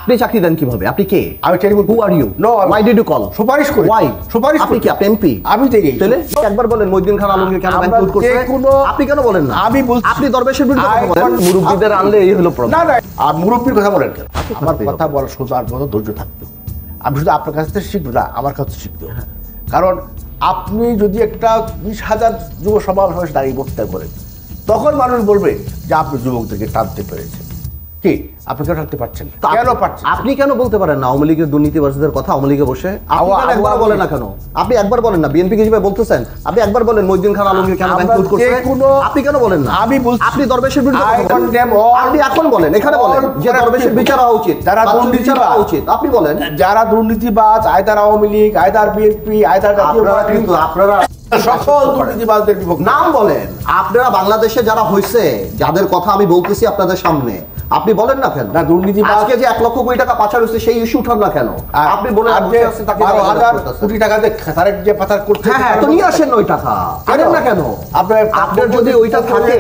আপনি চাকরি দেন কিভাবে? আপনি কে? আমি telephone who are you? No why did you call? সুপারিশ করি হোয়াই সুপারিশ আপনি করি কি? আপনি এমপি? আমি দেই তাহলে একবার বলেন মইনুদ্দিন খান আলমগীর কেন ব্যাংক লুট করছে? আপনি কেন বলেন না? আমি বলছি আপনি দরবেশের বিরুদ্ধে কথা বলেন, মুরব্বিদের আনলে এই হলো প্রবলেম। না না আর মুরব্বির কথা বলেন কেন? আমার থাকতেই কথা বলার সোজার মতো ধৈর্য থাকতো। আমি শুধু আপনার কাছ থেকে শিখবো না, আমার কাছ থেকে শিখতে হবে। কারণ আপনি যদি একটা 20,000 যুব সমাবেশ দাঁড়িয়ে বক্তৃতা করেন, তখন মানুষ বলবে যে আপনি যুবকদেরকে টানতে পেরেছেন। কি আপনি কেন টানতে পারছেন? কেন পারছেন? আপনি কেন বলতে পারেন না আওয়ামী লীগের দুর্নীতিবাজদের কথা? আওয়ামী লীগে বসে আপনি কেন একবার বলেন না কেন? আপনি একবার বলেন না, বিএনপি কে যেভাবে বলতেছেন আপনি একবার বলেন মইনুদ্দিন খান আলমগীর কেন ব্যাংক লুট করছে? আপনি কেন বলেন না? আমি বলছি আপনি দরবেশের বিরুদ্ধে কথা বলেন। আপনি এখন বলেন, এখানে বলেন যে দরবেশের বিচার হওয়া উচিত, যারা দুর্নীতিবাজ উচিত, আপনি বলেন। যারা দুর্নীতিবাজ, আয়দার আওয়ামী লীগ, আয়দার বিএনপি, আয়দার জাতীয় পার্টি, কিন্তু আপনারা সকল দুর্নীতিবাজদের বিপক্ষে নাম বলেন। আপনারা বাংলাদেশে যারা হয়েছে, যাদের কথা আমি বলতেছি আপনাদের সামনে, আপনি বলেন না কেন? না দুর্নীতিবাজ আজকে যে 1 লক্ষ কোটি টাকা পাচার হয়েছে সেই ইস্যু উঠান না কেন? আপনি বলেন আর যে 12,000 কোটি টাকা যে খাতারের যে পাচার করছে, হ্যাঁ তো নিয়ে আসেন ওই টাকা, আনেন না কেন? আপনার যদি ওইটা থাকে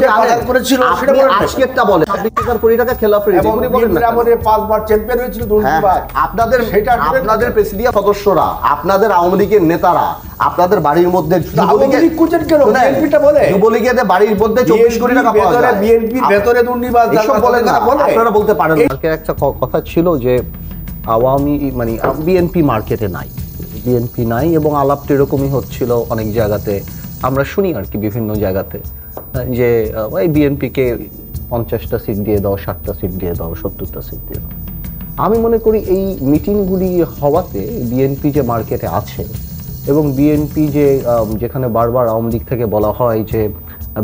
যে পাচার করেছিল সেটা বলেন। আজকেরটা বলেন, আপনি 20,000 কোটি টাকা খেলাপি এবং বলেন না। আমাদের 5 বার চ্যাম্পিয়ন হয়েছিল দুর্নীতিবাজ। আপনাদের সেটা আপনাদের প্রেসিডিয়াম সদস্যরা, আপনাদের আওয়ামী লীগের নেতারা আপনাদের বাড়ির মধ্যে আওয়ামী লীগ কুচেন কেন? বিএনপিটা বলে যুবলীগের বাড়ির মধ্যে 24 কোটি টাকা পাওয়া যায়। বিএনপির ভেতরে দুর্নীতিবাজ এসব বলেন না, আপনারা বলতে পারেন না। একটা কথা ছিল যে আওয়ামী মানে বিএনপি মার্কেটে নাই, বিএনপি নাই, এবং আলাপটা এরকমই হচ্ছিল অনেক জায়গাতে। আমরা শুনি আর কি বিভিন্ন জায়গাতে যে ওই বিএনপিকে 50টা সিট দিয়ে দাও, 60টা সিট দিয়ে দাও, 70টা সিট দিয়ে দাও। আমি মনে করি এই মিটিংগুলি হওয়াতে বিএনপি যে মার্কেটে আছে এবং বিএনপি যে যেখানে বারবার আওয়ামী লীগ থেকে বলা হয় যে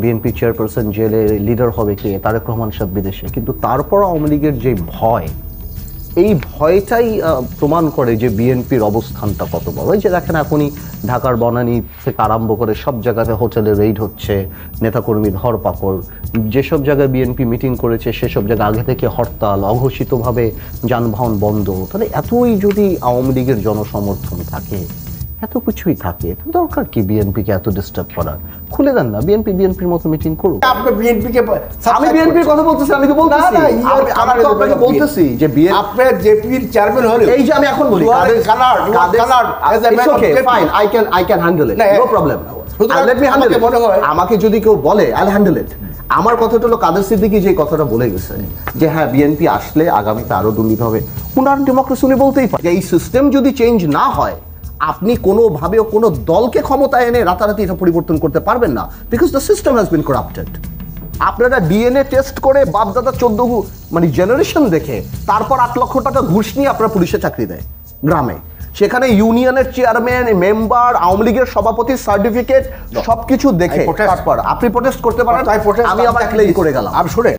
বিএনপি চেয়ারপারসন জেলে, লিডার হবে কে? তারেক রহমান সাহেব বিদেশে, কিন্তু তারপর আওয়ামী লীগের যে ভয়, এই ভয়টাই প্রমাণ করে যে বিএনপির অবস্থানটা কত বড়। এই যে দেখেন এখনই ঢাকার বনানী থেকে আরম্ভ করে সব জায়গাতে হোটেলে রেইড হচ্ছে, নেতাকর্মী ধরপাকড়, যেসব জায়গায় বিএনপি মিটিং করেছে সেসব জায়গায় আগে থেকে হরতাল, অঘোষিতভাবে যানবাহন বন্ধ। তাহলে এতই যদি আওয়ামী লীগের জনসমর্থন থাকে, এত কিছুই থাকে, দরকার কি বিএনপিকে এত ডিস্টার্ব করার? খুলে দেন না, বিএনপির মতো মিটিং করুন। আপনি বিএনপিকে আমি বিএনপির কথা বলতেছি, আমি তো বলতেছি আমি তো আপনাকে বলতেছি যে আপনি জেপির চেয়ারম্যান হলে, এই যে আমি এখন বলি I can handle it, no problem. Let me handle it. আমাকে যদি কেউ বলে I'll handle it. আমার কথাটা হলো কাদের সিদ্দিকী যে কথাটা বলে গেছে যে হ্যাঁ বিএনপি আসলে আগামীতে আরো দুর্নীতি হবে। উনার ডেমোক্রেসি উনি বলতেই পারে। এই সিস্টেম যদি চেঞ্জ না হয়, আপনি কোনোভাবেও কোনো দলকে ক্ষমতায় এনে রাতারাতি এটা পরিবর্তন করতে পারবেন না, because the system has been corrupted. আপনারা ডিএনএ টেস্ট করে বাপদাদা 14 মানে জেনারেশন দেখে তারপর 8 লক্ষ টাকা ঘুষ নিয়ে আপনারা পুলিশে চাকরি দেয় গ্রামে, সেখানে ইউনিয়নের চেয়ারম্যান, মেম্বার, আওয়ামী লীগের সভাপতির সার্টিফিকেট সবকিছু দেখে তারপর আপনি প্রোটেস্ট করতে পারেন। আমি আবার ক্লেম করে গেলাম। শুনে